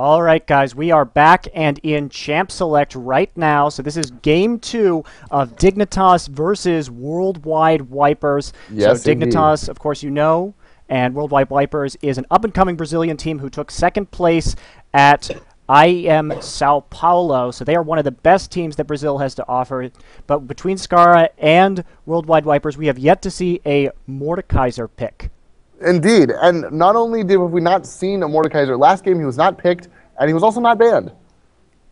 All right, guys, we are back and in Champ Select right now. So this is Game 2 of Dignitas versus Worldwide Wipers. Yes, so indeed. Dignitas, of course, you know, and Worldwide Wipers is an up-and-coming Brazilian team who took second place at IEM Sao Paulo. So they are one of the best teams that Brazil has to offer. But between Skara and Worldwide Wipers, we have yet to see a Mordekaiser pick. Indeed, and not only have we not seen a Mordekaiser, last game he was not picked, and he was also not banned.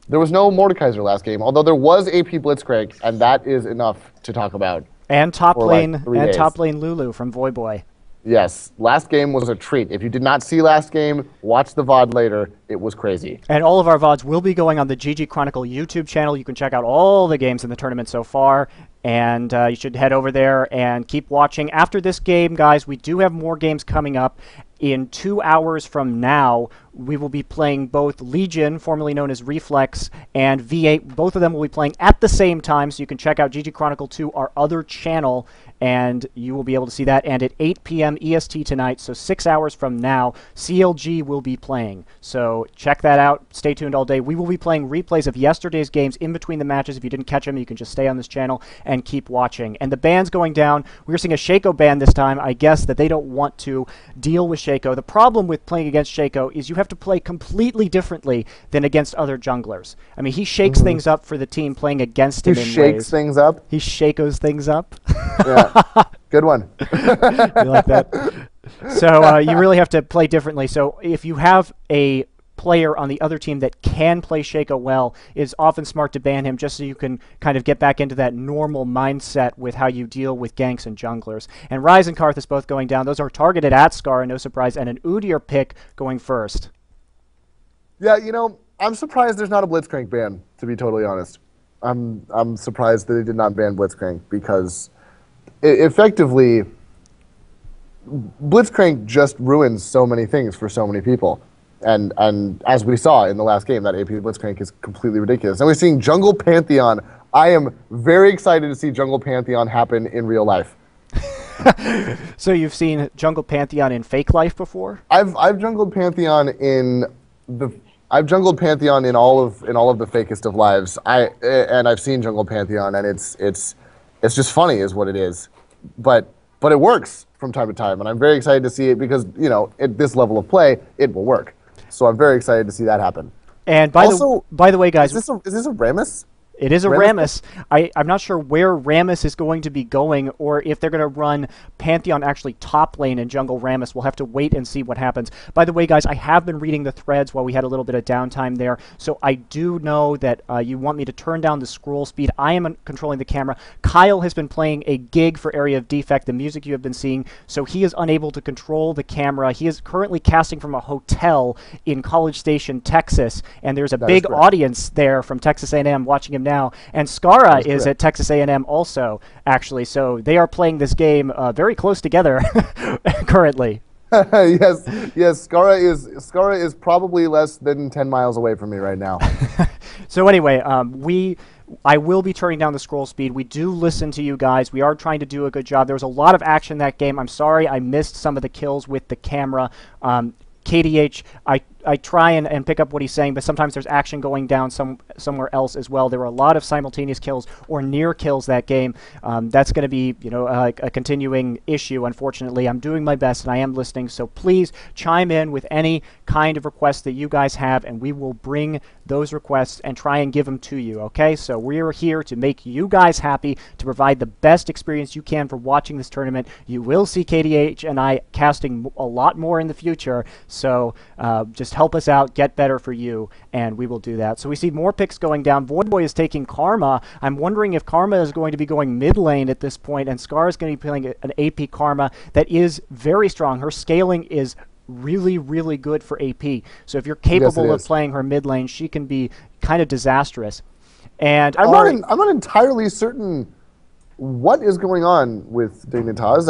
There was no Mordekaiser last game, although there was AP Blitzcrank, and that is enough to talk about. And top lane, like top lane Lulu from Voyboy. Yes, last game was a treat. If you did not see last game, watch the VOD later. It was crazy. And all of our VODs will be going on the ggChronicle YouTube channel. You can check out all the games in the tournament so far. And you should head over there and keep watching. After this game, guys, we do have more games coming up. In 2 hours from now, we will be playing both Legion, formerly known as Reflex, and V8. Both of them will be playing at the same time, so you can check out ggChronicle 2, our other channel, and you will be able to see that. And at 8 p.m. EST tonight, so 6 hours from now, CLG will be playing. So check that out. Stay tuned all day. We will be playing replays of yesterday's games in between the matches. If you didn't catch them, you can just stay on this channel and keep watching. And the ban's going down. We're seeing a Shaco ban this time. I guess that they don't want to deal with Shaco. The problem with playing against Shaco is you have to play completely differently than against other junglers. I mean, he shakes things up for the team playing against him in ways. He shakes things up? He Shakos things up. Yeah, good one. You like that? So you really have to play differently. So if you have a player on the other team that can play Shaco well, it's often smart to ban him just so you can kind of get back into that normal mindset with how you deal with ganks and junglers. And Ryze and Karthus both going down. Those are targeted at Scar, no surprise, and an Udyr pick going first. Yeah, you know, I'm surprised there's not a Blitzcrank ban, to be totally honest. I'm surprised that they did not ban Blitzcrank because effectively Blitzcrank just ruins so many things for so many people. And as we saw in the last game, that AP Blitzcrank is completely ridiculous. And we're seeing Jungle Pantheon. I am very excited to see Jungle Pantheon happen in real life. So you've seen Jungle Pantheon in fake life before? I've jungled Pantheon in all of the fakest of lives. And I've seen Jungle Pantheon, and it's just funny, is what it is. But it works from time to time, and I'm very excited to see it because, you know, at this level of play, it will work. So I'm very excited to see that happen. And by the way, guys, is this a Rammus? It is a Rammus. I'm not sure where Rammus is going to be going, or if they're going to run Pantheon actually top lane and jungle Rammus. We'll have to wait and see what happens. By the way, guys, I have been reading the threads while we had a little bit of downtime there, so I do know that you want me to turn down the scroll speed. I am controlling the camera. Kyle has been playing a gig for Area of Defect, the music you have been seeing, so he is unable to control the camera. He is currently casting from a hotel in College Station, Texas, and there's a big audience there from Texas A&M watching him now, and Skara is at Texas A&M also, actually, so they are playing this game very close together currently. yes, Skara is probably less than 10 miles away from me right now. So anyway, I will be turning down the scroll speed. We do listen to you guys. We are trying to do a good job. There was a lot of action in that game. I'm sorry I missed some of the kills with the camera. KDH, I try and pick up what he's saying, but sometimes there's action going down somewhere else as well. There were a lot of simultaneous kills or near kills that game. That's going to be, you know, a continuing issue, unfortunately. I'm doing my best, and I am listening, so please chime in with any kind of requests that you guys have, and we will bring those requests and try and give them to you, okay? So we're here to make you guys happy, to provide the best experience you can for watching this tournament. You will see KDH and I casting a lot more in the future, so just help us out, get better for you, and we will do that. So we see more picks going down. Voidboy is taking Karma. I'm wondering if Karma is going to be going mid lane at this point, and Scar is going to be playing an AP Karma that is very strong. Her scaling is really, really good for AP. So if you're capable of playing her mid lane, she can be kind of disastrous. And I'm not entirely certain what is going on with Dignitas.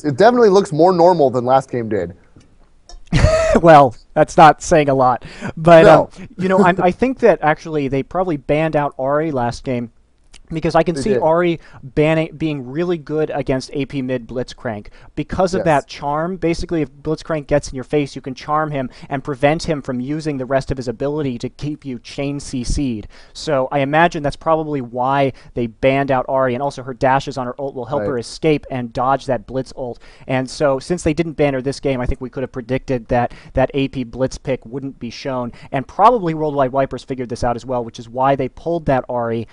It definitely looks more normal than last game did. Well, that's not saying a lot, but no. You know, I think that actually they probably banned out Ahri last game because I can They see did. Ari being really good against AP mid Blitzcrank because of that Yes. charm. Basically, if Blitzcrank gets in your face, you can charm him and prevent him from using the rest of his ability to keep you chain CC'd. So I imagine that's probably why they banned out Ari, and also her dashes on her ult will help Right. her escape and dodge that Blitz ult. And so since they didn't ban her this game, I think we could have predicted that that AP Blitz pick wouldn't be shown, and probably Worldwide Wipers figured this out as well, which is why they pulled that Ari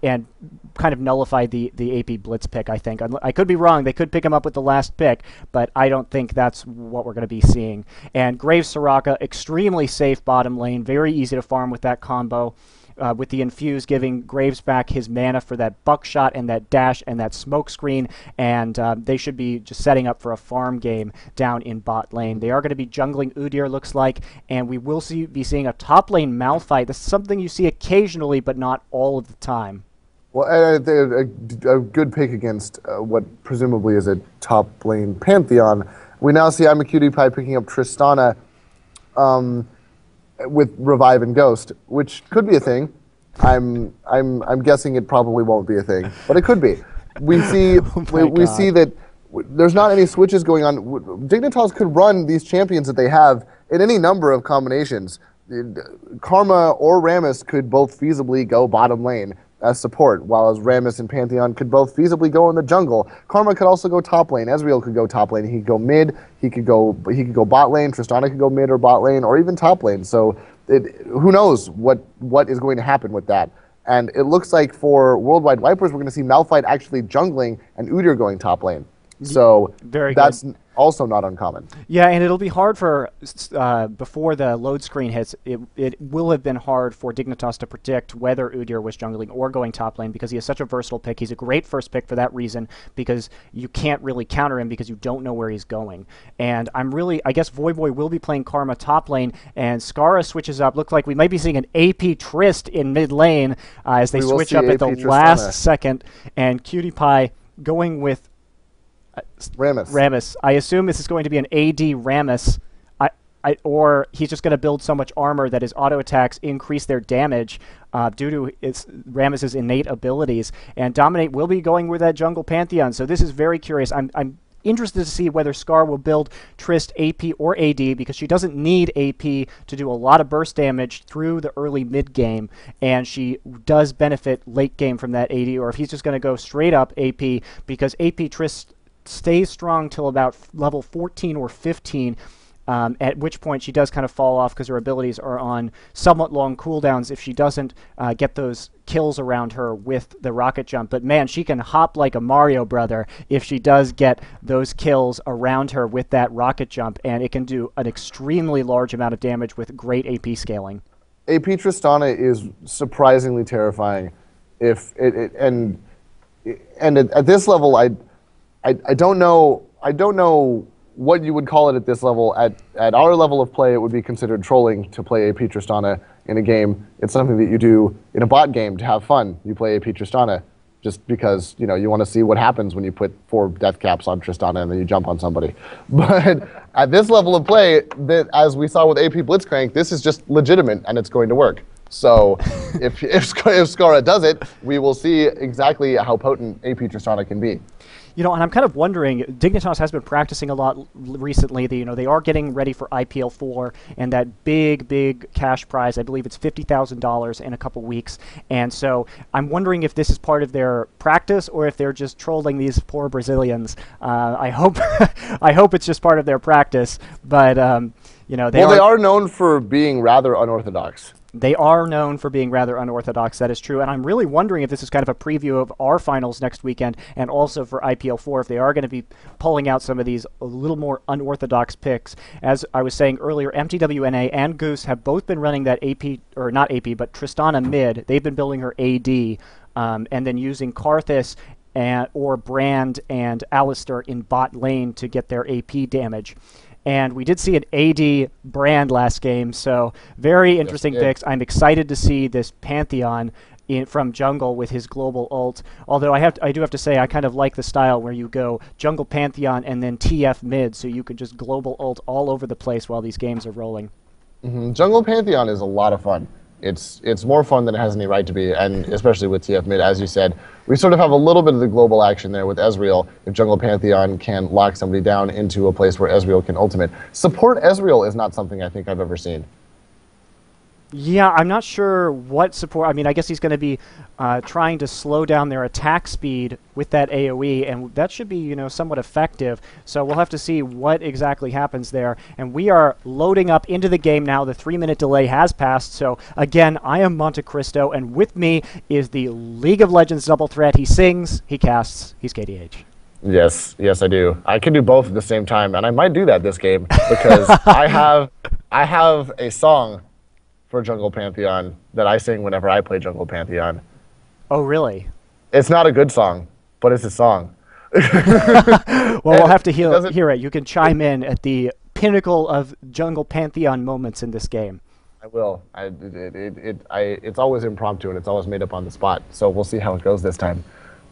and kind of nullified the AP Blitz pick, I think. I could be wrong. They could pick him up with the last pick, but I don't think that's what we're going to be seeing. And Graves Soraka, extremely safe bottom lane, very easy to farm with that combo. With the infuse giving Graves back his mana for that buckshot and that dash and that smoke screen, and they should be just setting up for a farm game down in bot lane. They are going to be jungling Udyr, looks like, and we will be seeing a top lane Malphite. This is something you see occasionally, but not all of the time. Well, a good pick against what presumably is a top lane Pantheon. We now see I'm a Cutie Pie picking up Tristana with Revive and Ghost, which could be a thing. I'm guessing it probably won't be a thing, but it could be. We see Oh my we God. see that there's not any switches going on. Dignitas could run these champions that they have in any number of combinations. Karma or Rammus could both feasibly go bottom lane as support, while as Rammus and Pantheon could both feasibly go in the jungle. Karma could also go top lane. Ezreal could go top lane. He could go mid. He could go bot lane. Tristana could go mid or bot lane, or even top lane. So who knows what is going to happen with that? And it looks like for Worldwide Wipers, we're going to see Malphite actually jungling and Udyr going top lane. So Very that's good. also not uncommon. Yeah, and it'll be hard for, before the load screen hits, it will have been hard for Dignitas to predict whether Udyr was jungling or going top lane, because he is such a versatile pick. He's a great first pick for that reason, because you can't really counter him because you don't know where he's going. And I guess Voyboy will be playing Karma top lane, and Skara switches up. Looks like we might be seeing an AP Trist in mid lane as they We will switch see up at the AP Tristana. last second, and Cutie Pie going with Rammus. I assume this is going to be an AD Rammus, or he's just going to build so much armor that his auto attacks increase their damage due to Rammus's innate abilities. And Dominate will be going with that jungle Pantheon. So this is very curious. I'm interested to see whether Scar will build Trist AP or AD, because she doesn't need AP to do a lot of burst damage through the early mid game, and she does benefit late game from that AD, or if he's just going to go straight up AP, because AP Trist stays strong till about level 14 or 15, at which point she does kind of fall off because her abilities are on somewhat long cooldowns if she doesn't get those kills around her with the rocket jump. But man, she can hop like a Mario brother if she does get those kills around her with that rocket jump, and it can do an extremely large amount of damage with great AP scaling. AP Tristana is surprisingly terrifying. If it and at this level, I don't know what you would call it at this level. At our level of play, it would be considered trolling to play AP Tristana in a game. It's something that you do in a bot game to have fun. You play AP Tristana just because you want to see what happens when you put 4 death caps on Tristana and then you jump on somebody. But at this level of play, as we saw with AP Blitzcrank, this is just legitimate and it's going to work. So if Skara does it, we will see exactly how potent AP Tristana can be. And I'm kind of wondering, Dignitas has been practicing a lot recently. They are getting ready for IPL 4 and that big cash prize. I believe it's $50,000 in a couple weeks. And so I'm wondering if this is part of their practice or if they're just trolling these poor Brazilians. I hope I hope it's just part of their practice. But they are known for being rather unorthodox. They are known for being rather unorthodox, that is true, and I'm really wondering if this is kind of a preview of our finals next weekend, and also for IPL 4, if they are going to be pulling out some of these a little more unorthodox picks. As I was saying earlier, MTWNA and Goose have both been running that AP, or not AP, but Tristana mid. They've been building her AD, and then using Karthus or Brand and Alistair in bot lane to get their AP damage. And we did see an AD Brand last game, so very interesting picks. I'm excited to see this Pantheon from jungle with his global ult. Although I do have to say I kind of like the style where you go jungle Pantheon and then TF mid, so you could just global ult all over the place while these games are rolling. Jungle Pantheon is a lot of fun. it's more fun than it has any right to be, and especially with TF mid, as you said, we sort of have a little bit of the global action there with Ezreal. If Jungle Pantheon can lock somebody down into a place where Ezreal can ultimate. Support Ezreal is not something I think I've ever seen. Yeah, I'm not sure what support. I mean, I guess he's going to be trying to slow down their attack speed with that AoE, and that should be, you know, somewhat effective. So we'll have to see what exactly happens there. And we are loading up into the game now. The 3-minute delay has passed. So again, I am Monte Cristo, and with me is the League of Legends double threat. He sings, he casts, he's KDH. Yes, I do. I can do both at the same time, and I might do that this game because I have a song for Jungle Pantheon that I sing whenever I play Jungle Pantheon. Oh, really? It's not a good song, but it's a song. Well, we'll have to hear it. You can chime in at the pinnacle of Jungle Pantheon moments in this game. I will. It's always impromptu and it's always made up on the spot, so we'll see how it goes this time.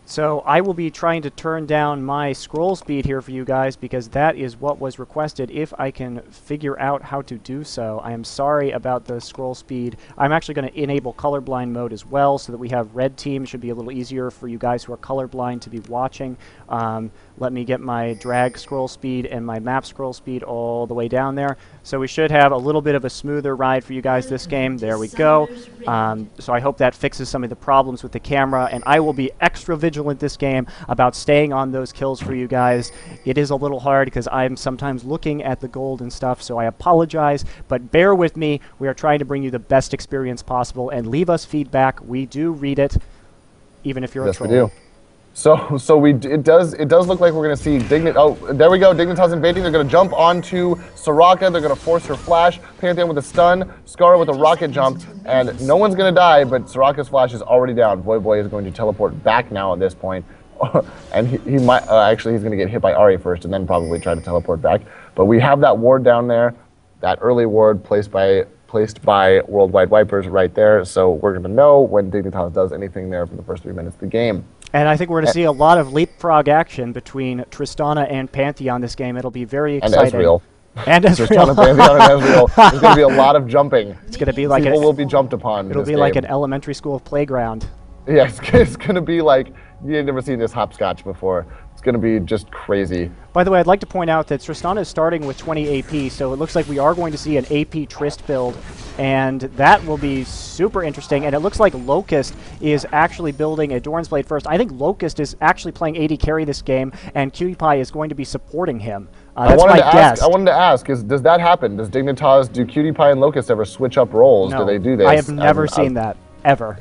So I will be trying to turn down my scroll speed here for you guys because that is what was requested if I can figure out how to do so. I am sorry about the scroll speed. I'm actually going to enable colorblind mode as well so that we have red team. It should be a little easier for you guys who are colorblind to be watching. Let me get my drag scroll speed and my map scroll speed all the way down there. So we should have a little bit of a smoother ride for you guys this game. There we go. So I hope that fixes some of the problems with the camera, and I will be extra vigilant this game about staying on those kills for you guys. It is a little hard because I'm sometimes looking at the gold and stuff, so I apologize, but bear with me. We are trying to bring you the best experience possible, and leave us feedback. We do read it, even if you're a troll. Yes, we do. So it does look like we're going to see Dignitas. Oh, there we go. Dignitas invading. They're going to jump onto Soraka. They're going to force her flash. Pantheon with a stun. Scar with a rocket jump. And no one's going to die, but Soraka's flash is already down. Boy is going to teleport back now at this point. And he might, actually he's going to get hit by Ahri first and then probably try to teleport back. But we have that ward down there. That early ward placed by Worldwide Wipers right there. So we're going to know when Dignitas does anything there for the first 3 minutes of the game. And I think we're going to see a lot of leapfrog action between Tristana and Pantheon this game. It'll be very exciting. And Ezreal. And Ezreal. Tristana, Pantheon, and Ezreal. There's going to be a lot of jumping. It's going to be like people will be jumped upon. It'll be like an elementary school playground. Yeah, it's going to be like you've never seen this hopscotch before. It's going to be just crazy. By the way, I'd like to point out that Tristana is starting with 20 AP, so it looks like we are going to see an AP Trist build, and that will be super interesting. And it looks like Locust is actually building a Doran's Blade first. I think Locust is actually playing AD carry this game, and QtPie is going to be supporting him. That's my guess. I wanted to ask, does that happen? Does Dignitas, do QtPie and Locust ever switch up roles? No, Do they do this? I have never seen that, ever.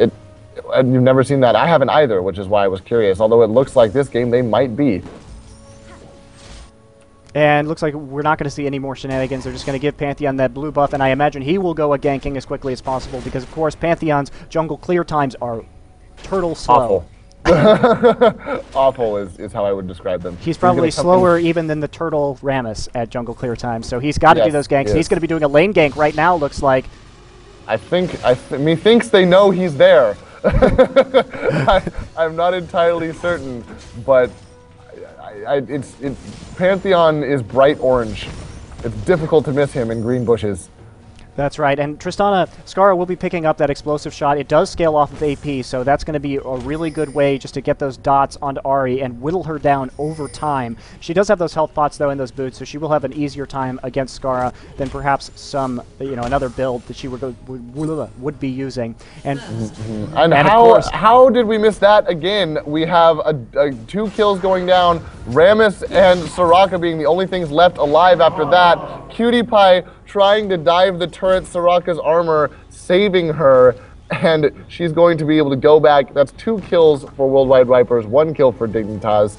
And you've never seen that? I haven't either, which is why I was curious. Although it looks like this game they might be. And looks like we're not going to see any more shenanigans. They're just going to give Pantheon that blue buff, and I imagine he will go a ganking as quickly as possible because, of course, Pantheon's jungle clear times are turtle slow. Awful. Awful is how I would describe them. He's probably slower even than the turtle Rammus at jungle clear time, so he's got to do those ganks. He's going to be doing a lane gank right now, looks like. Methinks they know he's there. I'm not entirely certain, but Pantheon is bright orange. It's difficult to miss him in green bushes. That's right, and Tristana Skara will be picking up that explosive shot. It does scale off of AP, so that's going to be a really good way just to get those dots onto Ahri and whittle her down over time. She does have those health pots, though, in those boots, so she will have an easier time against Skara than perhaps some, another build that she would be using. And, and how did we miss that again? We have 2 kills going down, Rammus and Soraka being the only things left alive after that. QtPie trying to dive the turret, Soraka's armor, saving her, and she's going to be able to go back. That's 2 kills for Worldwide Vipers, 1 kill for Dignitas,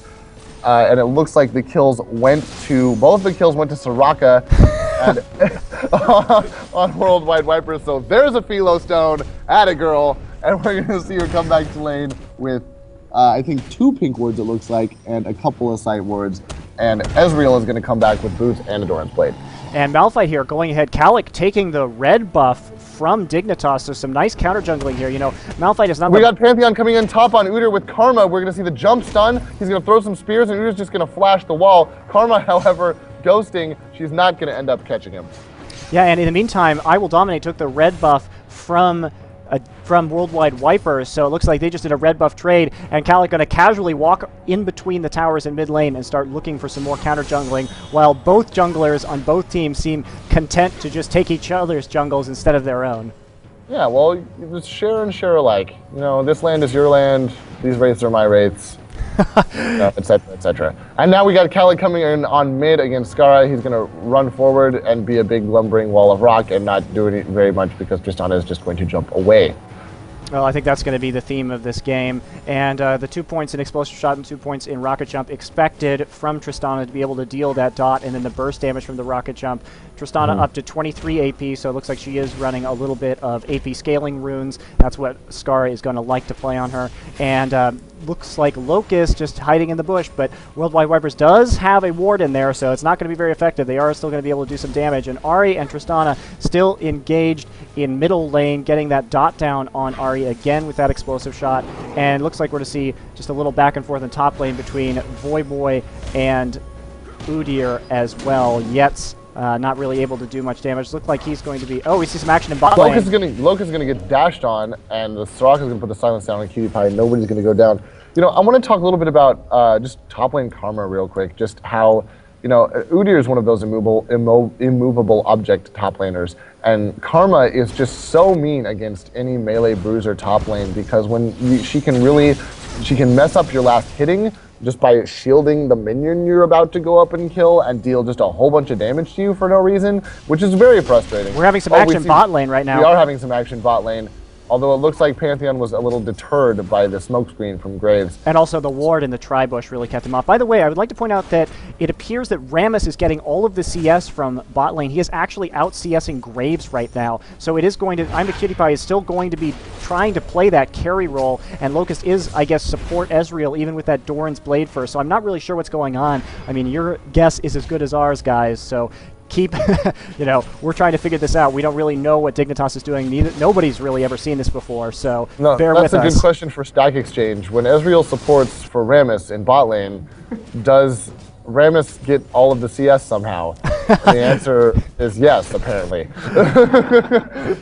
and it looks like both the kills went to Soraka and on Worldwide Vipers. So there's a Philo Stone, atta girl, and we're going to see her come back to lane with, I think, 2 pink wards it looks like, and a couple of sight wards, and Ezreal is going to come back with boots and a Doran's Blade. And Malphite here going ahead. Kalik taking the red buff from Dignitas, so some nice counter jungling here. Malphite is not... We got Pantheon coming in top on Udyr with Karma. We're going to see the jump stun. He's going to throw some spears, and Udyr's just going to flash the wall. Karma, however, ghosting. She's not going to end up catching him. Yeah, and in the meantime, I Will Dominate took the red buff from Worldwide Wiper, so it looks like they just did a red buff trade, and ggClassic going to casually walk in between the towers in mid lane and start looking for some more counter jungling, while both junglers on both teams seem content to just take each other's jungles instead of their own. Yeah, well, it's share and share alike. You know, this land is your land, these wraiths are my wraiths, etc., etc. And now we got ggClassic coming in on mid against Skara. He's going to run forward and be a big lumbering wall of rock and not do it very much because Tristana is just going to jump away. Well, I think that's going to be the theme of this game. And the 2 points in Explosive Shot and 2 points in Rocket Jump expected from Tristana to be able to deal that dot, and then the burst damage from the Rocket Jump. Tristana up to 23 AP, so it looks like she is running a little bit of AP scaling runes. That's what Skara is going to like to play on her. And looks like Locust just hiding in the bush, but Worldwide Wipers does have a ward in there, so it's not going to be very effective. They are still going to be able to do some damage. And Ahri and Tristana still engaged in middle lane, getting that dot down on Ahri again with that explosive shot. And looks like we're to see just a little back and forth in top lane between Voyboy and Udyr as well. Yet not really able to do much damage. Looks like he's going to be... Oh, we see some action in bot lane. Locust is going to get dashed on, and the Soraka is going to put the silence down on QtPie. Nobody's going to go down. You know, I want to talk a little bit about just top lane karma real quick. Just how, you know, Udyr is one of those immovable object top laners. And karma is just so mean against any melee bruiser top lane because when she can mess up your last hitting just by shielding the minion you're about to go up and kill and deal just a whole bunch of damage to you for no reason, which is very frustrating. We're having some action bot lane right now. We are having some action bot lane, although it looks like Pantheon was a little deterred by the smokescreen from Graves. And also the ward in the tri-bush really kept him off. By the way, I would like to point out that it appears that Rammus is getting all of the CS from bot lane. He is actually out CSing Graves right now. So it is going to... QtPie is still going to be trying to play that carry role, and Locust is, I guess, support Ezreal even with that Doran's Blade first. So I'm not really sure what's going on. I mean, your guess is as good as ours, guys. So keep, you know, we're trying to figure this out. We don't really know what Dignitas is doing. Nobody's really ever seen this before, so bear with us. That's a good question for Stack Exchange. When Ezreal supports for Rammus in bot lane, does Rammus get all of the CS somehow? And the answer is yes, apparently.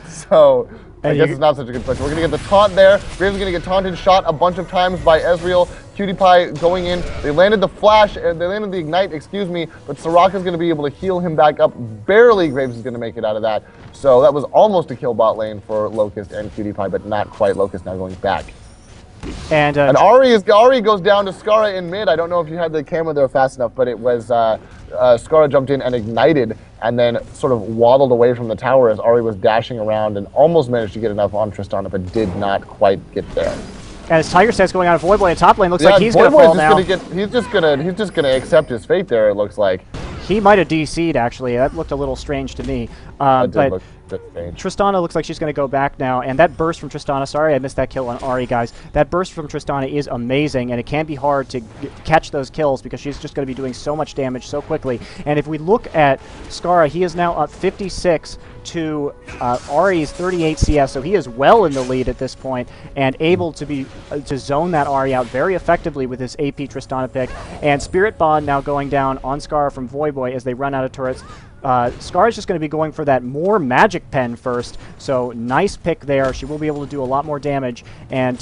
So I guess it's not such a good question. We're going to get the taunt there. Graves is going to get taunted, shot a bunch of times by Ezreal. QtPie going in. They landed the flash, they landed the ignite, excuse me, but Soraka's going to be able to heal him back up. Barely Graves is going to make it out of that. So that was almost a kill bot lane for Locust and QtPie, but not quite. Locust now going back. And Ahri goes down to Skara in mid. I don't know if you had the camera there fast enough, but it was Skara jumped in and ignited and then sort of waddled away from the tower as Ahri was dashing around and almost managed to get enough on Tristana, but did not quite get there. And as Tiger Stat's going on at Voyboy in top lane, looks like he's going to fall now. He's just gonna accept his fate there, it looks like. He might have DC'd, actually. That looked a little strange to me. But Tristana looks like she's going to go back now, and that burst from Tristana, sorry I missed that kill on Ahri, guys. That burst from Tristana is amazing, and it can be hard to catch those kills because she's just going to be doing so much damage so quickly. And if we look at Skara, he is now up 56 to Ahri's 38 CS, so he is well in the lead at this point and able to be to zone that Ahri out very effectively with his AP Tristana pick. And Spirit Bond now going down on Skara from Voyboy as they run out of turrets. Skara's just going to be going for that more magic pen first, so nice pick there. She will be able to do a lot more damage and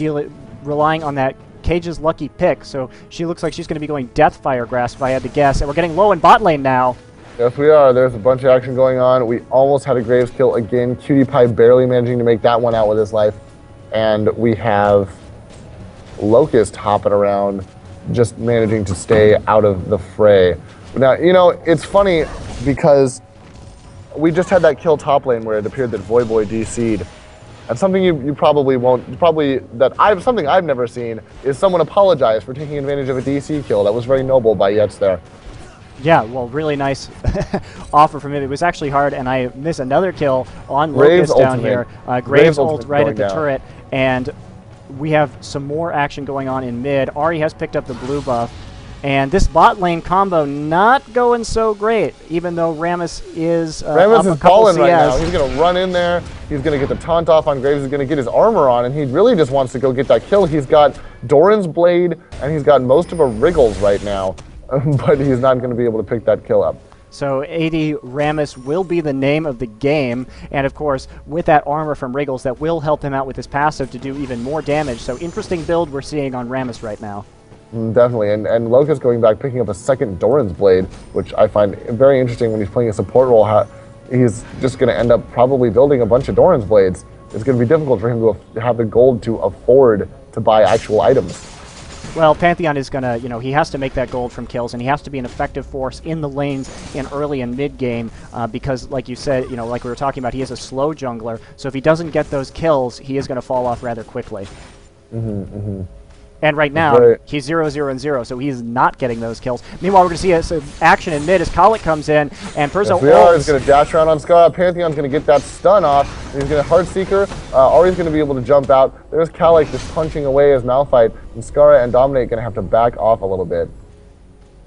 relying on that Cage's lucky pick, so she looks like she's going to be going Deathfire Grasp if I had to guess, and we're getting low in bot lane now. Yes, we are. There's a bunch of action going on. We almost had a Graves kill again. QtPie barely managing to make that one out with his life, and we have Locust hopping around, just managing to stay out of the fray. Now, you know, it's funny because we just had that kill top lane where it appeared that Voyboy DC'd. And something you probably won't, something I've never seen is someone apologize for taking advantage of a DC kill. That was very noble by Yetz there. Yeah, well, really nice offer from him. It was actually hard, and I missed another kill on Locust down here. Graves ult right at the turret, and we have some more action going on in mid. Ahri has picked up the blue buff. And this bot lane combo not going so great, even though Rammus is Rammus is balling right now. He's going to run in there. He's going to get the taunt off on Graves. He's going to get his armor on, and he really just wants to go get that kill. He's got Doran's Blade, and he's got most of a Wriggles right now, but he's not going to be able to pick that kill up. So AD Rammus will be the name of the game, and of course, with that armor from Wriggles, that will help him out with his passive to do even more damage. So interesting build we're seeing on Rammus right now. Definitely, and Locust going back, picking up a second Doran's Blade, which I find very interesting when he's playing a support role. He's just going to end up probably building a bunch of Doran's Blades. It's going to be difficult for him to have the gold to afford to buy actual items. Well, Pantheon is going to, he has to make that gold from kills, and he has to be an effective force in the lanes in early and mid game because, like you said, like we were talking about, he is a slow jungler. So if he doesn't get those kills, he is going to fall off rather quickly. And right now, he's 0-0-0, so he's not getting those kills. Meanwhile, we're going to see some action in mid as Colic comes in, and Perzo is going to dash around on Scar. Pantheon's going to get that stun off. He's going to Heartseeker. Ari's going to be able to jump out. There's Colic just punching away as Malphite, and Scara and Dominate going to have to back off a little bit.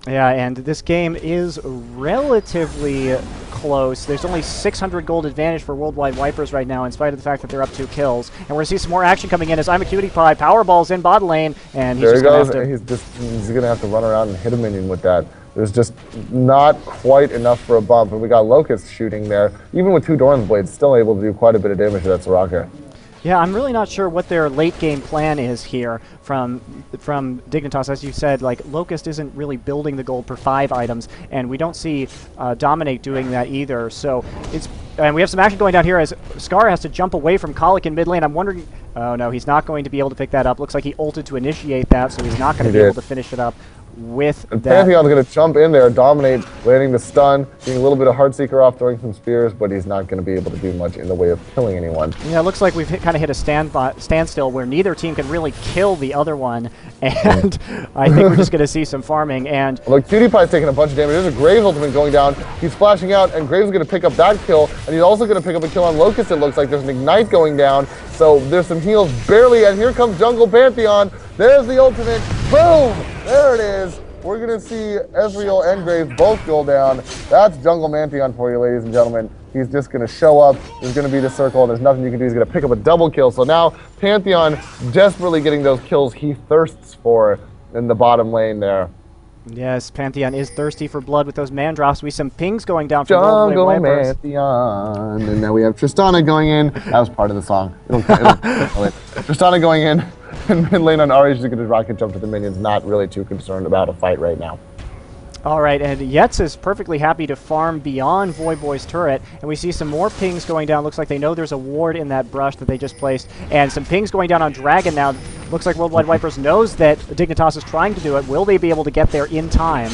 Yeah, and this game is relatively close. There's only 600 gold advantage for Worldwide Wipers right now, in spite of the fact that they're up 2 kills. And we're going to see some more action coming in as I'm a Cutie Pie. Powerball's in bot lane, and he's there just he goes. He's going to have to run around and hit a minion with that. There's just not quite enough for a bump, and we got Locust shooting there. Even with 2 Doran's Blades, still able to do quite a bit of damage to that Soraka. Yeah, I'm really not sure what their late game plan is here from Dignitas. As you said, like Locust isn't really building the gold per 5 items, and we don't see Dominate doing that either. So and we have some action going down here as Scar has to jump away from Colic in mid lane. I'm wondering, oh no, he's not going to be able to pick that up. Looks like he ulted to initiate that, so he's not going to be able to finish it up with and that. Pantheon's going to jump in there, Dominate, landing the stun, getting a little bit of Heartseeker off, throwing some spears, but he's not going to be able to do much in the way of killing anyone. Yeah, it looks like we've kind of hit a standstill where neither team can really kill the other one, and I think we're just going to see some farming. And look, Cutie Pie's taking a bunch of damage. There's a Graves ultimate going down. He's flashing out, and Graves is going to pick up that kill, and he's also going to pick up a kill on Locust, it looks like. There's an Ignite going down, so there's some heals barely, and here comes Jungle Pantheon. There's the ultimate. Boom! There it is. We're going to see Ezreal and Graves both go down. That's Jungle Pantheon for you, ladies and gentlemen. He's just going to show up. There's going to be the circle, and there's nothing you can do. He's going to pick up a double kill. So now Pantheon desperately getting those kills he thirsts for in the bottom lane there. Yes, Pantheon is thirsty for blood with those man drops. We see some pings going down for Jungle Pantheon. And now we have Tristana going in. That was part of the song. Tristana going in. And mid lane on Ari is just going to rocket jump to the minions. Not really too concerned about a fight right now. All right, and Yetz is perfectly happy to farm beyond Voyboy's turret, and we see some more pings going down. Looks like they know there's a ward in that brush that they just placed, and some pings going down on Dragon now. Looks like Worldwide Wipers knows that Dignitas is trying to do it. Will they be able to get there in time?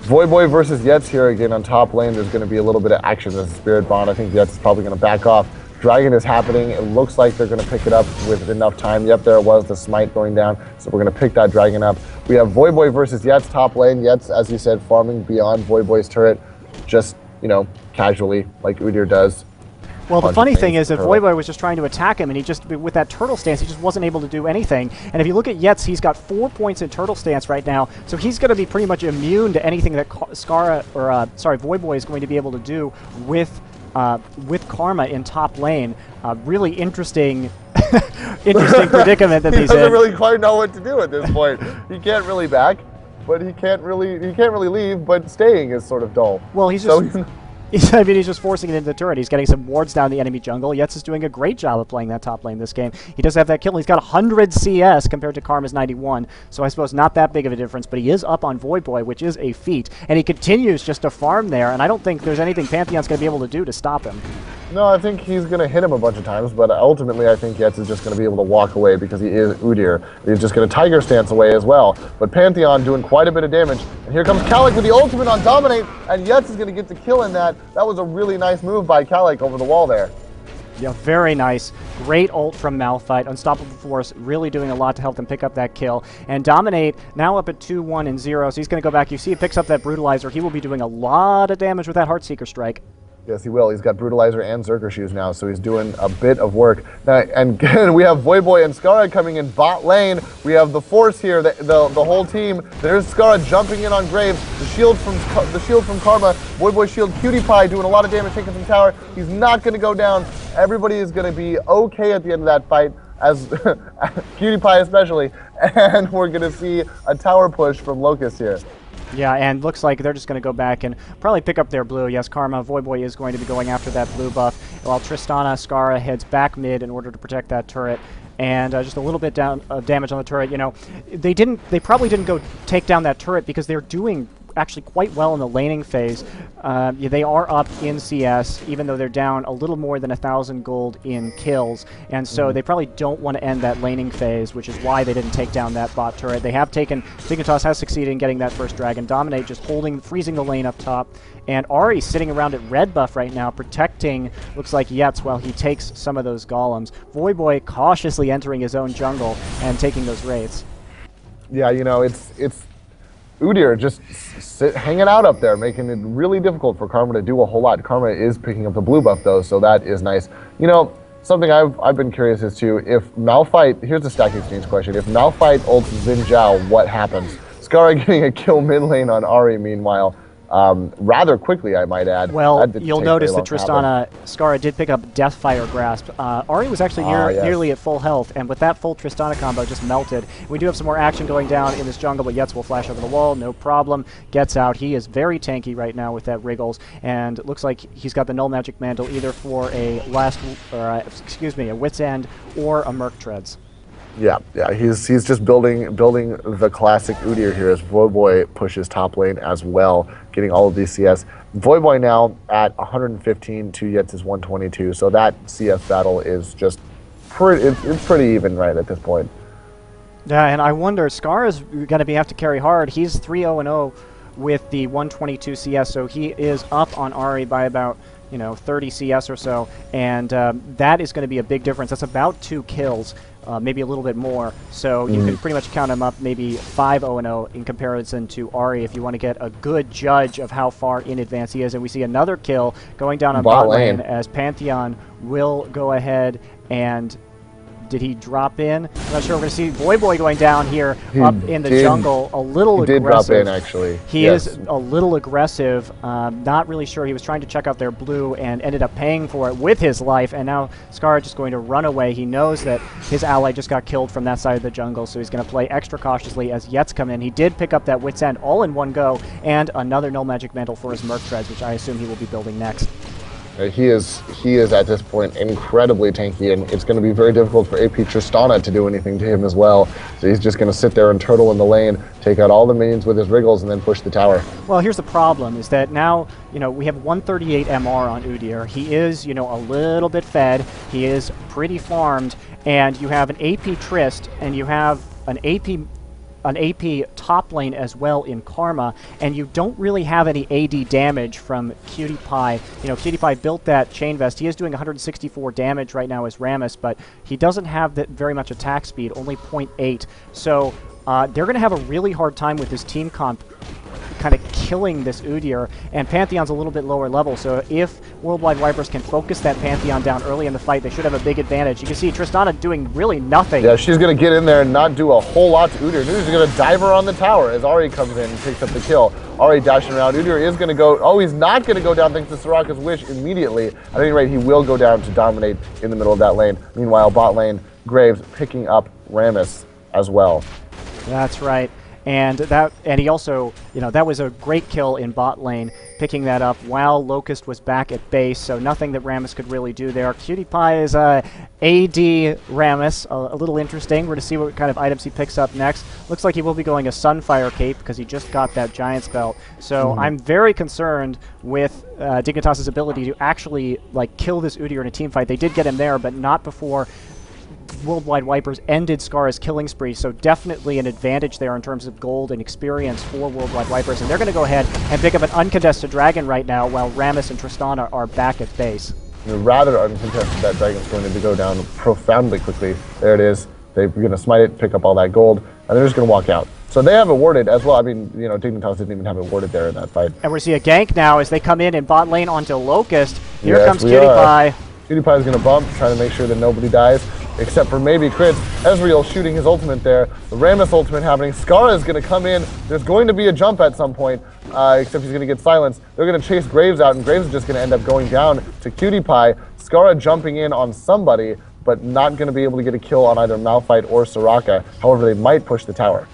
Voyboy versus Yetz here again on top lane. There's going to be a little bit of action as a Spirit Bond. I think Yetz is probably going to back off. Dragon is happening. It looks like they're going to pick it up with enough time. Yep, there it was, the smite going down. So we're going to pick that Dragon up. We have Voyboy versus Yetz top lane. Yetz, as you said, farming beyond Voyboy's turret, just, casually, like Udyr does. Well, the funny thing is that Voyboy was just trying to attack him, and he just, with that turtle stance, he just wasn't able to do anything. And if you look at Yetz, he's got 4 points in turtle stance right now, so he's going to be pretty much immune to anything that Voyboy is going to be able to do with Karma in top lane. Really interesting predicament that he's in. He doesn't really quite know what to do at this point. He can't really back, but he can't really leave, but staying is sort of dull. Well, he's just he's just forcing it into the turret. He's getting some wards down the enemy jungle. Yetz is doing a great job of playing that top lane this game. He does have that kill. He's got 100 CS compared to Karma's 91, so I suppose not that big of a difference, but he is up on Voyboy, which is a feat. And he continues just to farm there, and I don't think there's anything Pantheon's going to be able to do to stop him. No, I think he's going to hit him a bunch of times, but ultimately I think Yetz is just going to be able to walk away because he is Udyr. He's just going to Tiger Stance away as well. But Pantheon doing quite a bit of damage. And here comes Calic with the ultimate on Dominate, and Yetz is going to get the kill in that. That was a really nice move by Calic over the wall there. Yeah, very nice. Great ult from Malphite. Unstoppable Force really doing a lot to help them pick up that kill. And Dominate now up at 2-1 and 0, so he's going to go back. You see he picks up that Brutalizer. He will be doing a lot of damage with that Heartseeker strike. Yes, he will. He's got Brutalizer and Zerker shoes now, so he's doing a bit of work. Now, and again, we have Voyboy and Scara coming in bot lane. We have the Force here, the whole team. There's Scara jumping in on Graves. The shield from Karma. Voyboy shield Cutie Pie doing a lot of damage, taking some tower. He's not going to go down. Everybody is going to be okay at the end of that fight, as Cutie Pie especially. And we're going to see a tower push from Locust here. Yeah, and looks like they're just going to go back and probably pick up their blue. Yes, Karma, Voyboy is going to be going after that blue buff, while Tristana Skara heads back mid in order to protect that turret. And just a little bit down of damage on the turret. You know, they probably didn't go take down that turret because they're doing actually quite well in the laning phase. Yeah, they are up in CS, even though they're down a little more than 1,000 gold in kills, and so they probably don't want to end that laning phase, which is why they didn't take down that bot turret. They have taken, Dignitas has succeeded in getting that first dragon. Dominate just freezing the lane up top, and Ari sitting around at red buff right now, protecting, looks like Yetz, while he takes some of those golems. Voyboy cautiously entering his own jungle and taking those wraiths. Yeah, you know, it's Udyr just hanging out up there, making it really difficult for Karma to do a whole lot. Karma is picking up the blue buff, though, so that is nice. You know, something I've been curious as to, if Malphite, here's a Stack Exchange question, if Malphite ults Xin Zhao, what happens? Skara getting a kill mid lane on Ari, meanwhile, rather quickly, I might add. Well, you'll notice that Tristana Skara did pick up Deathfire Grasp. Ari was actually nearly at full health, and with that full Tristana combo, just melted. We do have some more action going down in this jungle, but Yetz will flash over the wall, no problem. Gets out. He is very tanky right now with that Wriggles, and it looks like he's got the Null Magic Mantle either for a a Wit's End or a Merc Treads. Yeah, he's just building the classic Udyr here as Voyboy pushes top lane as well, getting all of these CS. Voyboy now at 115 to Yetz's 122, so that CS battle is just it's pretty even right at this point. Yeah, and I wonder, Scar is going to have to carry hard. He's 3-0-0 with the 122 CS, so he is up on Ari by about 30 CS or so, and that is going to be a big difference. That's about 2 kills. Maybe a little bit more, so you can pretty much count him up maybe 5-0-0 in comparison to Ari if you want to get a good judge of how far in advance he is. And we see another kill going down on bot lane as Pantheon will go ahead and... Did he drop in? I'm not sure. We're going to see Voyboy going down here up in the jungle. A little aggressive. He did drop in, actually. He is a little aggressive. Not really sure. He was trying to check out their blue and ended up paying for it with his life. And now Scar just going to run away. He knows that his ally just got killed from that side of the jungle, so he's going to play extra cautiously as Yetz come in. He did pick up that Wit's End all in one go, and another Null Magic Mantle for his Merc Treads, which I assume he will be building next. He is at this point incredibly tanky, and it's going to be very difficult for AP Tristana to do anything to him as well. So he's just going to sit there and turtle in the lane, take out all the minions with his Wriggles, and then push the tower. Well, here's the problem, is that now, we have 138 MR on Udyr. He is, a little bit fed. He is pretty farmed, and you have an AP Trist, and you have an AP top lane as well in Karma, and you don't really have any AD damage from Cutie Pie. Cutie Pie built that Chain Vest. He is doing 164 damage right now as Rammus, but he doesn't have that very much attack speed, only 0.8. So they're going to have a really hard time with this team comp kind of killing this Udyr, and Pantheon's a little bit lower level, so if Worldwide Vipers can focus that Pantheon down early in the fight, they should have a big advantage. You can see Tristana doing really nothing. Yeah, she's going to get in there and not do a whole lot to Udyr. Udyr's going to dive her on the tower as Ari comes in and picks up the kill. Ari dashing around. Udyr is going to go, he's not going to go down thanks to Soraka's wish immediately. At any rate, he will go down to dominate in the middle of that lane. Meanwhile, bot lane, Graves picking up Rammus as well. That's right. And he also, that was a great kill in bot lane, picking that up while Locust was back at base, so nothing that Rammus could really do there. Cutie Pie is AD Rammus, a little interesting. We're going to see what kind of items he picks up next. Looks like he will be going a Sunfire Cape because he just got that Giant's Belt. So I'm very concerned with Dignitas' ability to actually kill this Udyr in a team fight. They did get him there, but not before Worldwide Vipers ended Scar's killing spree, so definitely an advantage there in terms of gold and experience for Worldwide Vipers, and they're going to go ahead and pick up an uncontested dragon right now while Rammus and Tristana are back at base. Rather uncontested, that dragon's going to go down profoundly quickly. There it is. They're going to smite it, pick up all that gold, and they're just going to walk out. So they have it warded as well. I mean, Dignitas didn't even have it warded there in that fight. And we see a gank now as they come in bot lane onto Locust. Here comes Cutie Pie. Cutie Pie is going to bump, trying to make sure that nobody dies, except for maybe crits. Ezreal shooting his ultimate there. The Rammus ultimate happening. Skara is going to come in. There's going to be a jump at some point, except he's going to get silenced. They're going to chase Graves out, and Graves is just going to end up going down to Cutie Pie. Skara jumping in on somebody, but not going to be able to get a kill on either Malphite or Soraka. However, they might push the tower.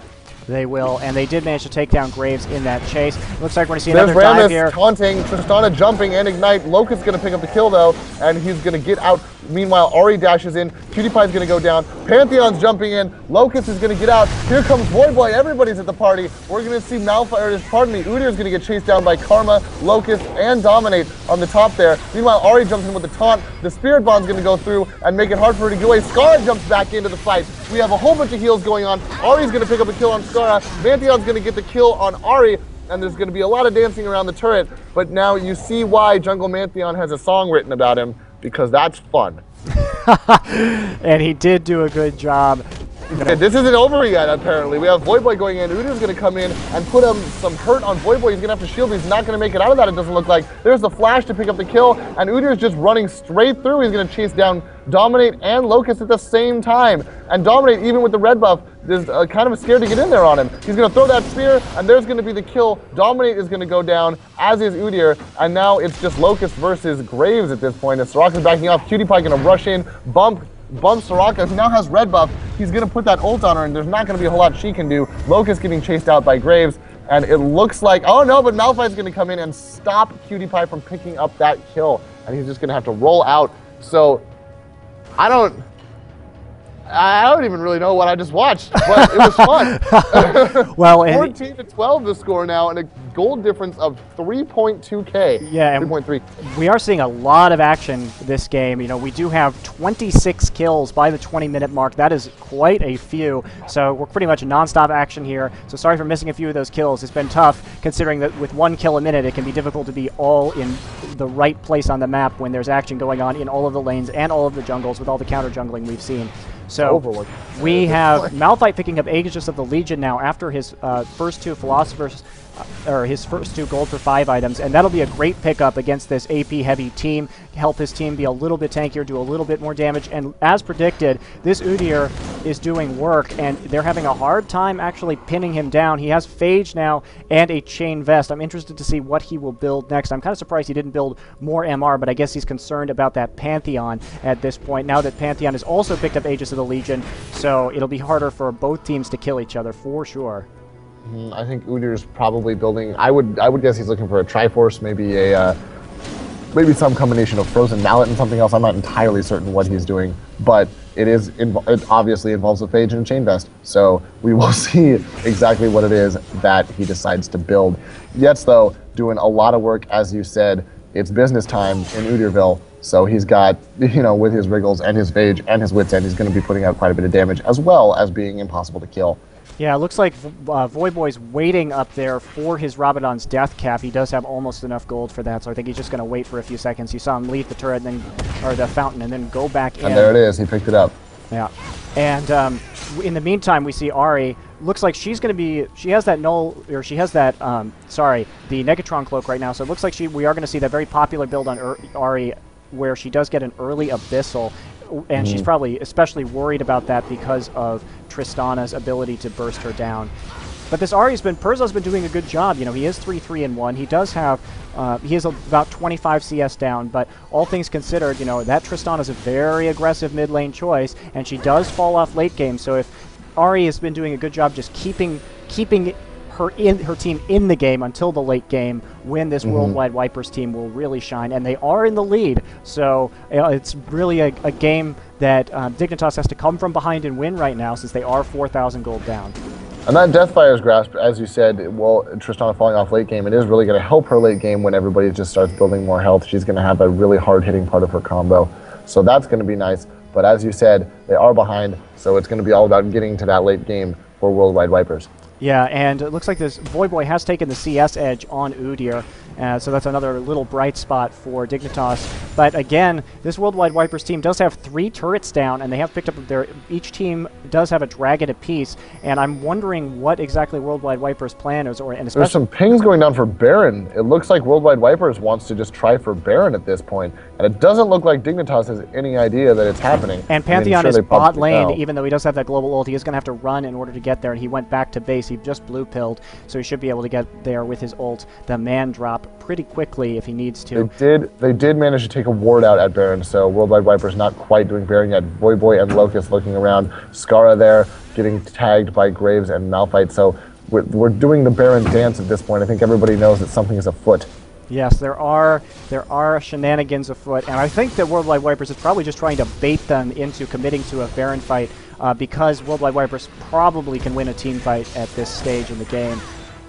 They will, and they did manage to take down Graves in that chase. Looks like we're going to see There's another dive here. Rammus taunting, Tristana jumping and Ignite. Locust is going to pick up the kill though, and he's going to get out. Meanwhile, Ari dashes in. PewDiePie's going to go down. Pantheon's jumping in. Locust is going to get out. Here comes Voidboy. Everybody's at the party. We're going to see Udyr is going to get chased down by Karma, Locust, and Dominate on the top there. Meanwhile, Ari jumps in with the taunt. The Spirit Bomb's going to go through and make it hard for her to get away. Skara jumps back into the fight. We have a whole bunch of heals going on. Ari's going to pick up a kill on Skara. Pantheon's going to get the kill on Ari, and there's going to be a lot of dancing around the turret. But now you see why Jungle Mantheon has a song written about him, because that's fun. And he did do a good job. Okay, this isn't over yet, apparently. We have Voidboy going in. Udyr's going to come in and put some hurt on Voidboy. He's going to have to shield. He's not going to make it out of that, it doesn't look like. There's the flash to pick up the kill, and Udyr's just running straight through. He's going to chase down Dominate and Locust at the same time. And Dominate, even with the red buff, is kind of scared to get in there on him. He's going to throw that spear, and there's going to be the kill. Dominate is going to go down, as is Udyr, and now it's just Locust versus Graves at this point. As Soraka's backing off, PewDiePie going to rush in, bump Soraka, who now has red buff. He's going to put that ult on her, and there's not going to be a whole lot she can do. Locust getting chased out by Graves, and it looks like, oh no, but Malphite's going to come in and stop PewDiePie from picking up that kill, and he's just going to have to roll out. So, I don't even really know what I just watched, but it was fun. Well, 14 to 12 the score now, and a gold difference of 3.2K. Yeah, 3.3. We are seeing a lot of action this game. You know, we do have 26 kills by the 20-minute mark. That is quite a few. So we're pretty much non-stop action here. So sorry for missing a few of those kills. It's been tough, considering that with 1 kill a minute, it can be difficult to be all in the right place on the map when there's action going on in all of the lanes and all of the jungles with all the counter jungling we've seen. So we have Malphite picking up Aegis of the Legion now after his first 2 Philosophers, or his first 2 gold for 5 items, and that'll be a great pickup against this AP-heavy team, help his team be a little bit tankier, do a little bit more damage, and as predicted, this Udyr is doing work, and they're having a hard time actually pinning him down. He has Phage now and a Chain Vest. I'm interested to see what he will build next. I'm kind of surprised he didn't build more MR, but I guess he's concerned about that Pantheon at this point, now that Pantheon has also picked up Aegis of the Legion, so it'll be harder for both teams to kill each other, for sure. I think Udyr's probably building. I would guess he's looking for a Triforce, maybe some combination of Frozen Mallet and something else. I'm not entirely certain what he's doing, but it obviously involves a Phage and a Chain Vest. So we will see exactly what it is that he decides to build. Yet, though, doing a lot of work, as you said. It's business time in Udyrville. So he's got, with his Wriggles and his Phage and his Wits End, he's going to be putting out quite a bit of damage, as well as being impossible to kill. Yeah, it looks like Voidboy's waiting up there for his Rabadon's Death Cap. He does have almost enough gold for that, so I think he's just going to wait for a few seconds. You saw him leave the turret, and then, or the fountain, and then go back in. And there it is. He picked it up. Yeah. And in the meantime, we see Ari. Looks like she's going to be, she has that the Negatron cloak right now, so it looks like we are going to see that very popular build on Ari, where she does get an early Abyssal, and she's probably especially worried about that because of Tristana's ability to burst her down. But this Perzo's been doing a good job. He is 3-3-1. He does have, he is about 25 CS down, but all things considered, that Tristana's a very aggressive mid lane choice, and she does fall off late game, so if Ari has been doing a good job just keeping her team in the game until the late game, when this Worldwide Wipers team will really shine, and they are in the lead. So it's really a game that Dignitas has to come from behind and win right now, since they are 4,000 gold down. And that Deathfire's Grasp, as you said, Tristana falling off late game, it is really going to help her late game when everybody just starts building more health. She's going to have a really hard-hitting part of her combo. So that's going to be nice. But as you said, they are behind, so it's going to be all about getting to that late game for Worldwide Wipers. Yeah, and it looks like this Voidboy has taken the CS edge on Udyr, so that's another little bright spot for Dignitas. But again, this Worldwide Wipers team does have 3 turrets down, and they have picked up each team does have a dragon apiece, and I'm wondering what exactly Worldwide Wipers' plan is, and especially... There's some pings going down for Baron. It looks like Worldwide Wipers wants to just try for Baron at this point, and it doesn't look like Dignitas has any idea that it's happening. And Pantheon is bot lane, even though he does have that global ult. He is going to have to run in order to get there, and he went back to base. He just blue-pilled, so he should be able to get there with his ult, the man drop. up pretty quickly if he needs to. They did manage to take a ward out at Baron, so Worldwide Viper's not quite doing Baron yet. Voyboy and Locust looking around. Skara there getting tagged by Graves and Malphite. So we're doing the Baron dance at this point. I think everybody knows that something is afoot. Yes, there are shenanigans afoot, and I think that Worldwide Vipers is probably just trying to bait them into committing to a Baron fight because Worldwide Vipers probably can win a team fight at this stage in the game.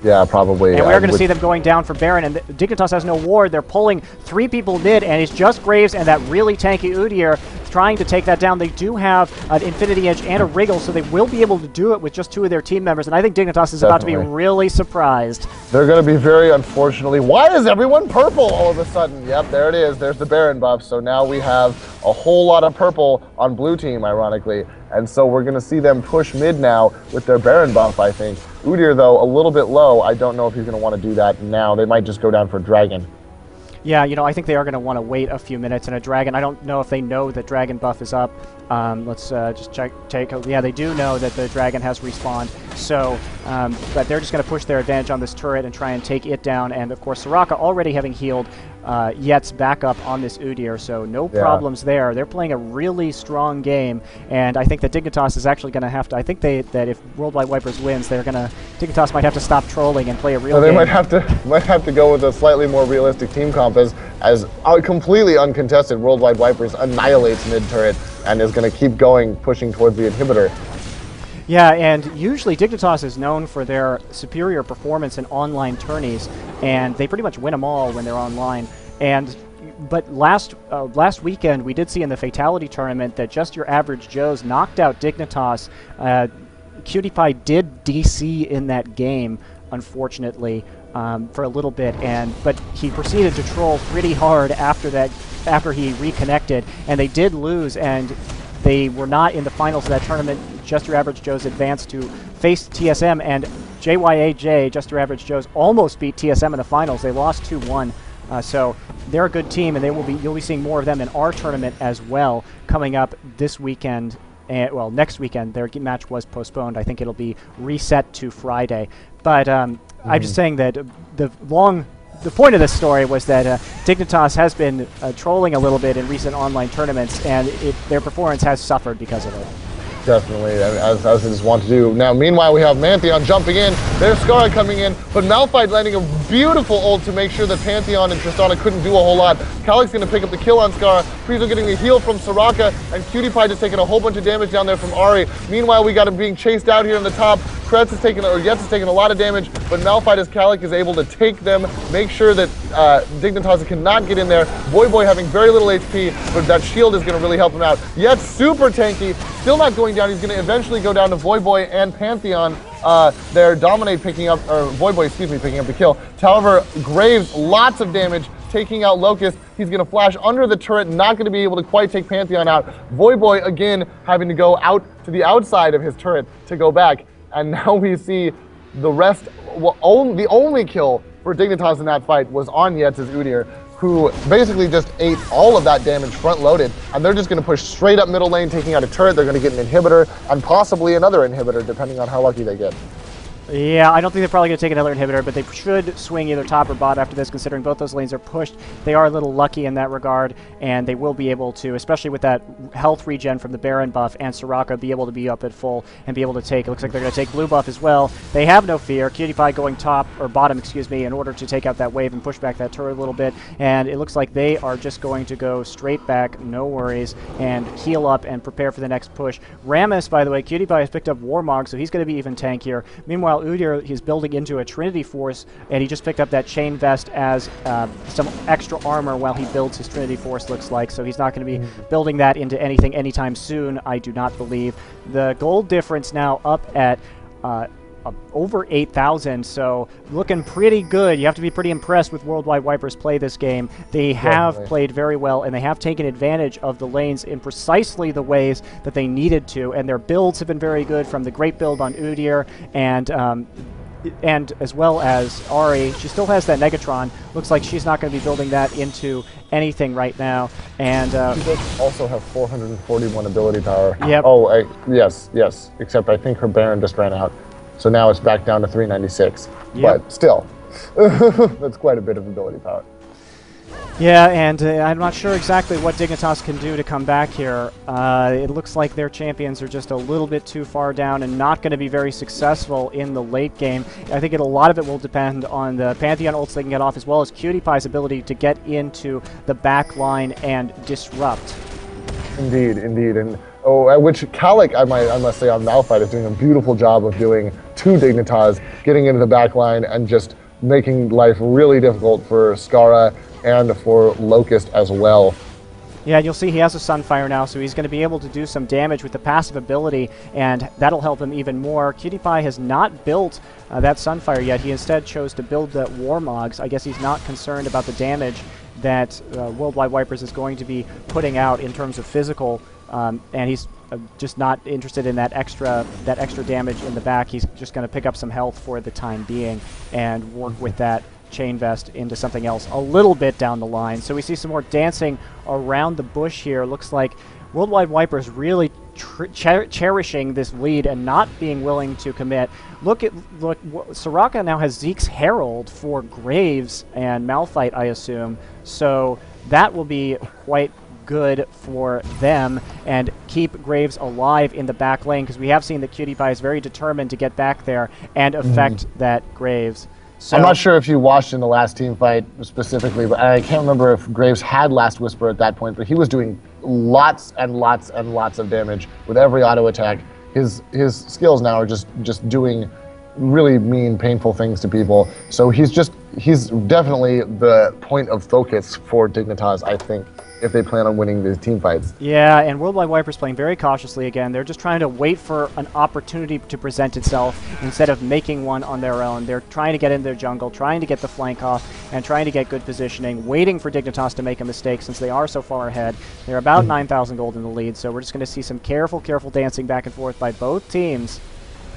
Yeah, probably. And we're going to see them going down for Baron, and Dignitas has no ward. They're pulling 3 people mid, and it's just Graves and that really tanky Udyr trying to take that down. They do have an Infinity Edge and a Wriggle, so they will be able to do it with just 2 of their team members, and I think Dignitas is about to be really surprised. They're going to be very, unfortunately. Why is everyone purple all of a sudden? Yep, there it is. There's the Baron buff, so now we have a whole lot of purple on blue team, ironically. And so we're going to see them push mid now with their Baron buff, I think. Udyr, though, a little bit low. I don't know if he's going to want to do that now. They might just go down for Dragon. Yeah, you know, I think they are going to want to wait a few minutes, and a Dragon, I don't know if they know that Dragon buff is up. Let's just check. Yeah, they do know that the Dragon has respawned, so but they're just going to push their advantage on this turret and try and take it down, and of course Soraka already having healed Yet's back up on this Udyr, so no problems there. They're playing a really strong game, and I think that Dignitas is actually going to have to, I think that if Worldwide Vipers wins, Dignitas might have to stop trolling and play a real game. They might have to go with a slightly more realistic team comp as completely uncontested Worldwide Vipers annihilates mid-turret and is going to keep going, pushing towards the inhibitor. Yeah, and usually Dignitas is known for their superior performance in online tourneys, and they pretty much win them all when they're online. But last weekend, we did see in the Fatality tournament that just your average Joes knocked out Dignitas. QtPie did DC in that game, unfortunately, for a little bit, but he proceeded to troll pretty hard after he reconnected, and they did lose, and they were not in the finals of that tournament. Just Your Average Joes advanced to face TSM, and JYAJ, Just Your Average Joes, almost beat TSM in the finals. They lost 2-1. So they're a good team, and you'll be seeing more of them in our tournament as well coming up this weekend. Well, next weekend. Their match was postponed. I think it'll be reset to Friday. But I'm just saying that the point of this story was that Dignitas has been trolling a little bit in recent online tournaments, and their performance has suffered because of it. Definitely, as they just want to do. Now, meanwhile, we have Pantheon jumping in. There's Skara coming in, but Malphite landing a beautiful ult to make sure that Pantheon and Tristana couldn't do a whole lot. Calic's going to pick up the kill on Skara. Frieza getting the heal from Soraka, and QtPie just taking a whole bunch of damage down there from Ahri. Meanwhile, we got him being chased out here on the top. Yet's is taking a lot of damage, but Malphite as Calic is able to take them, make sure that Dignitas cannot get in there. Voyboy having very little HP, but that shield is going to really help him out. Yet's super tanky, still not going down. He's going to eventually go down to Voyboy and Pantheon. They're Dominate picking up, or Voyboy, excuse me, picking up the kill. However, Graves, lots of damage, taking out Locust. He's going to flash under the turret, not going to be able to quite take Pantheon out. Voyboy, again, having to go out to the outside of his turret to go back. And now we see the rest, the only kill for Dignitas in that fight was on Yet's Udyr, who basically just ate all of that damage front-loaded, and they're just going to push straight up middle lane, taking out a turret. They're going to get an inhibitor, and possibly another inhibitor, depending on how lucky they get. Yeah, I don't think they're probably going to take another inhibitor, but they should swing either top or bot after this, considering both those lanes are pushed. They are a little lucky in that regard, and they will be able to, especially with that health regen from the Baron buff and Soraka, be able to be up at full and be able to take, it looks like they're going to take blue buff as well. They have no fear. QtPie going top, or bottom, excuse me, in order to take out that wave and push back that turret a little bit, and it looks like they are just going to go straight back, no worries, and heal up and prepare for the next push. Rammus, by the way, QtPie has picked up Warmog, so he's going to be even tankier. Meanwhile, Udyr, he's building into a Trinity Force, and he just picked up that chain vest as some extra armor while he builds his Trinity Force, looks like, so he's not going to be building that into anything anytime soon, I do not believe. The gold difference now up at over 8,000, so looking pretty good. You have to be pretty impressed with Worldwide Vipers play this game. They have played very well, and they have taken advantage of the lanes in precisely the ways that they needed to, and their builds have been very good, from the great build on Udyr and as well as Ahri. She still has that Negatron. Looks like she's not going to be building that into anything right now. And she does also have 441 ability power. Yep. Oh, yes, except I think her Baron just ran out. So now it's back down to 396. Yep. But still. That's quite a bit of ability power. Yeah, and I'm not sure exactly what Dignitas can do to come back here. It looks like their champions are just a little bit too far down and not going to be very successful in the late game. I think a lot of it will depend on the Pantheon ults they can get off, as well as QtPie's ability to get into the back line and disrupt. Indeed, indeed. And which ggClassic, I must say, on Malphite is doing a beautiful job of doing to Dignitas, getting into the back line and just making life really difficult for Skara and for Locust as well. Yeah, you'll see he has a Sunfire now, so he's going to be able to do some damage with the passive ability, and that'll help him even more. QtPie has not built that Sunfire yet. He instead chose to build the Warmogs. I guess he's not concerned about the damage that Worldwide Wipers is going to be putting out in terms of physical, and he's just not interested in that extra damage in the back. He's just going to pick up some health for the time being and work with that Chain Vest into something else a little bit down the line. So we see some more dancing around the bush here. Looks like Worldwide Wipers really cherishing this lead and not being willing to commit. Look, Soraka now has Zeke's Herald for Graves and Malphite, I assume. So that will be quite good for them and keep Graves alive in the back lane, because we have seen that QtPie is very determined to get back there and affect that Graves. So I'm not sure if you watched in the last team fight specifically, but I can't remember if Graves had Last Whisper at that point, but he was doing lots and lots and lots of damage with every auto attack. His skills now are just doing really mean, painful things to people. So he's definitely the point of focus for Dignitas, I think, if they plan on winning these team fights. Yeah, and Worldwide Wipers playing very cautiously again. They're just trying to wait for an opportunity to present itself instead of making one on their own. They're trying to get in their jungle, trying to get the flank off, and trying to get good positioning, waiting for Dignitas to make a mistake since they are so far ahead. They're about 9,000 gold in the lead, so we're just going to see some careful dancing back and forth by both teams.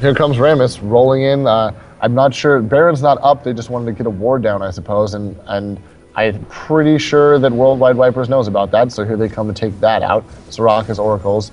Here comes Rammus rolling in. I'm not sure. Baron's not up. They just wanted to get a ward down, I suppose, and I'm pretty sure that Worldwide Wipers knows about that, so here they come to take that out. Soraka's Oracles.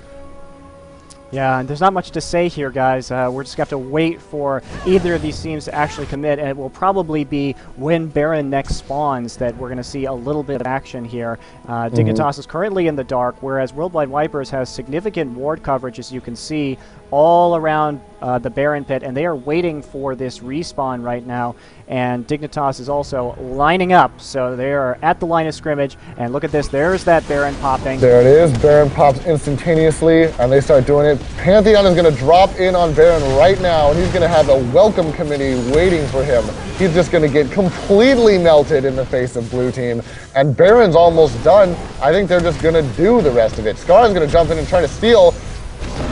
Yeah, and there's not much to say here, guys. We're just going to have to wait for either of these teams to actually commit, and it will probably be when Baron next spawns that we're going to see a little bit of action here. Dignitas is currently in the dark, whereas Worldwide Wipers has significant ward coverage, as you can see, all around the Baron pit, and they are waiting for this respawn right now. And Dignitas is also lining up, so they are at the line of scrimmage. And look at this, there's that Baron popping. There it is, Baron pops instantaneously, and they start doing it. Pantheon is going to drop in on Baron right now, and he's going to have a welcome committee waiting for him. He's just going to get completely melted in the face of blue team, and Baron's almost done. I think they're just going to do the rest of it. Scar's going to jump in and try to steal,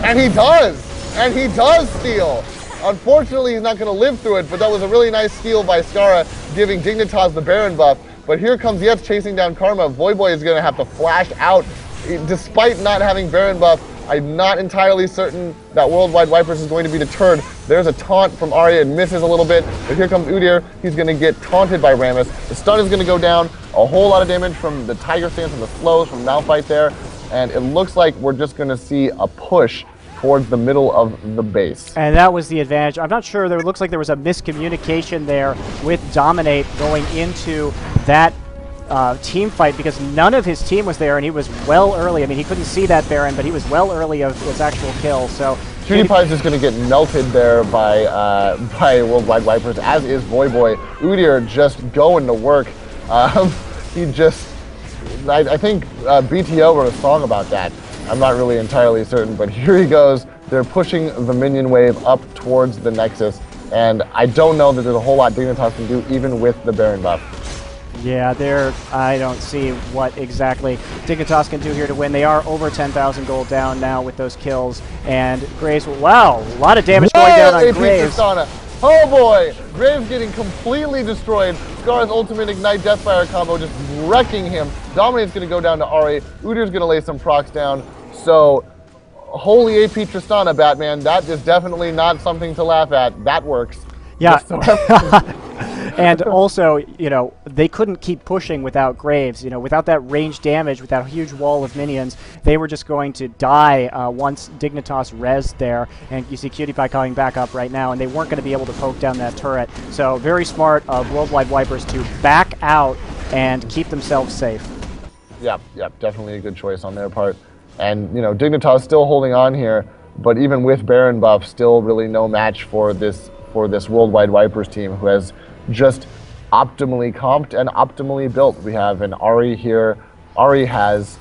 and he does! And he does steal! Unfortunately, he's not going to live through it, but that was a really nice steal by Skara, giving Dignitas the Baron buff. But here comes Yetz chasing down Karma. Voyboy is going to have to flash out. Despite not having Baron buff, I'm not entirely certain that Worldwide Wipers is going to be deterred. There's a taunt from Arya, and misses a little bit, but here comes Udyr. He's going to get taunted by Rammus. The stun is going to go down. A whole lot of damage from the Tiger Stance and the slows from Malphite there, and it looks like we're just going to see a push towards the middle of the base. And that was the advantage. I'm not sure, there looks like there was a miscommunication there with Dominate going into that team fight, because none of his team was there, and he was well early. I mean, he couldn't see that Baron, but he was well early of his actual kill. So QtPie is just going to get melted there by Worldwide Wipers, as is Voyboy. Udyr just going to work. He just, I think BTO wrote a song about that. I'm not really entirely certain, but here he goes. They're pushing the minion wave up towards the Nexus, and I don't know that there's a whole lot Dignitas can do even with the Baron buff. Yeah, I don't see what exactly Dignitas can do here to win. They are over 10,000 gold down now with those kills, and Graves, wow, a lot of damage going down on Graves. Tristana. Oh boy, Graves getting completely destroyed. Scar's ultimate Ignite Deathfire combo just wrecking him. Dominate's going to go down to Ari. Udyr's going to lay some procs down. So, holy AP Tristana, Batman. That is definitely not something to laugh at. That works. Yeah. And also, they couldn't keep pushing without Graves. Without that range damage, with that huge wall of minions, they were just going to die once Dignitas rezzed there. And you see Cutie Pie coming back up right now, and they weren't going to be able to poke down that turret. So very smart of Worldwide Wipers to back out and keep themselves safe. Yep, definitely a good choice on their part. And, Dignitas still holding on here, but even with Baron buff, still really no match for this Worldwide Wipers team, who has just optimally comped and optimally built. We have an Ahri here. Ahri has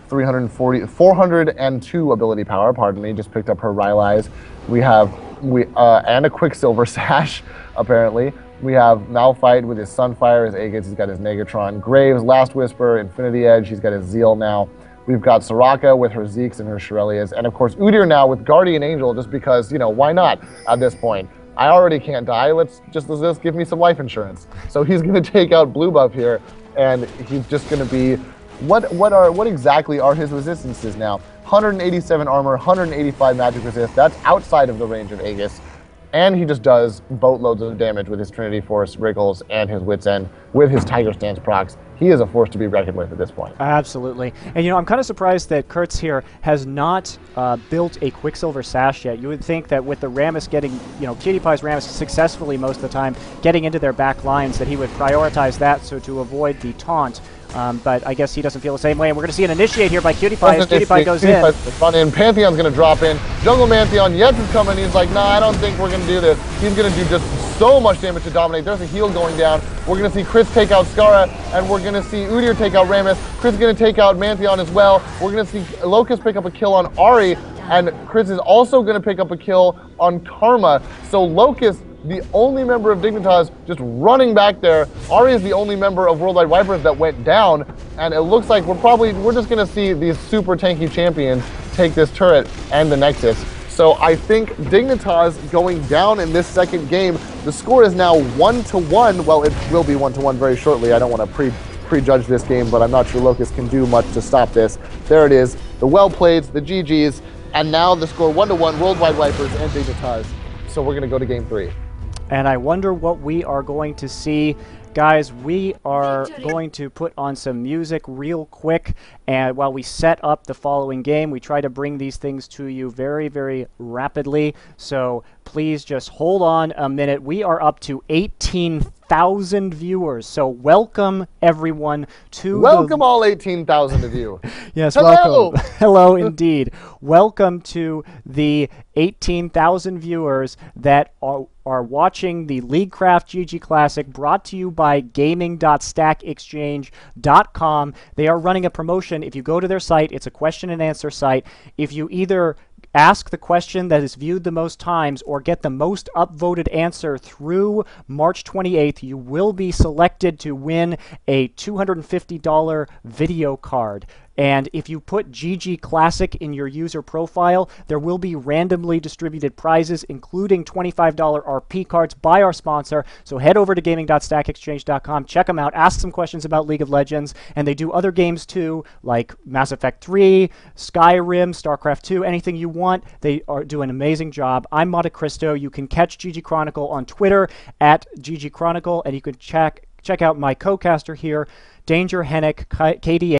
402 ability power, pardon me, just picked up her Rylai's. We have and a Quicksilver Sash, apparently. We have Malphite with his Sunfire, his Aegis, he's got his Negatron. Graves, Last Whisper, Infinity Edge, he's got his Zeal now. We've got Soraka with her Zeeks and her Shurelya's. And of course, Udyr now with Guardian Angel, just because, why not at this point? I already can't die, let's just give me some life insurance. So he's gonna take out blue buff here, and he's just gonna be, what exactly are his resistances now? 187 armor, 185 magic resist, that's outside of the range of Aegis. And he just does boatloads of damage with his Trinity Force, Wriggles, and his Wit's End with his Tiger Stance procs. He is a force to be reckoned with at this point. Absolutely. And, I'm kind of surprised that Kurtz here has not built a Quicksilver Sash yet. You would think that with the Rammus getting, Cutie Pie's Rammus successfully most of the time, getting into their back lines, that he would prioritize that so to avoid the taunt. But I guess he doesn't feel the same way. And we're going to see an initiate here by Cutie Pie as Cutie Pie goes in. Pantheon's going to drop in. Jungle Mantheon, Yetz is coming. He's like, nah, I don't think we're going to do this. He's going to do just so much damage to dominate. There's a heal going down. We're going to see Chris take out Skara, and we're going to see Udyr take out Rammus. Chris is going to take out Mantheon as well. We're going to see Locust pick up a kill on Ahri, and Chris is also going to pick up a kill on Karma. So Locust, the only member of Dignitas, just running back there. Ahri is the only member of Worldwide Wipers that went down, and it looks like we're just going to see these super tanky champions take this turret and the Nexus. So I think Dignitas going down in this second game. The score is now 1-1. Well, it will be 1-1 very shortly. I don't want to prejudge this game, but I'm not sure Locust can do much to stop this. There it is, the well plays, the GGs, and now the score 1-1, Worldwide Wipers and Dignitas. So we're going to go to game 3. And I wonder what we are going to see. Guys, we are going to put on some music real quick, and while we set up the following game, we try to bring these things to you very, very rapidly. So please just hold on a minute. We are up to 18,000 viewers. So welcome everyone to Welcome all 18,000 of you. Yes, hello. Welcome. Hello indeed. Welcome to the 18,000 viewers that are watching the LeagueCraft ggClassic, brought to you by gaming.stackexchange.com. They are running a promotion. If you go to their site, it's a question and answer site. If you either ask the question that is viewed the most times or get the most upvoted answer through March 28th, you will be selected to win a $250 video card. And if you put ggClassic in your user profile, there will be randomly distributed prizes, including $25 RP cards by our sponsor. So head over to gaming.stackexchange.com, check them out, ask some questions about League of Legends, and they do other games too, like Mass Effect 3, Skyrim, StarCraft 2, anything you want. They do an amazing job. I'm Monte Cristo. You can catch GG Chronicle on Twitter at GG Chronicle, and you can check out my co-caster here, Danger Hennick, KDA.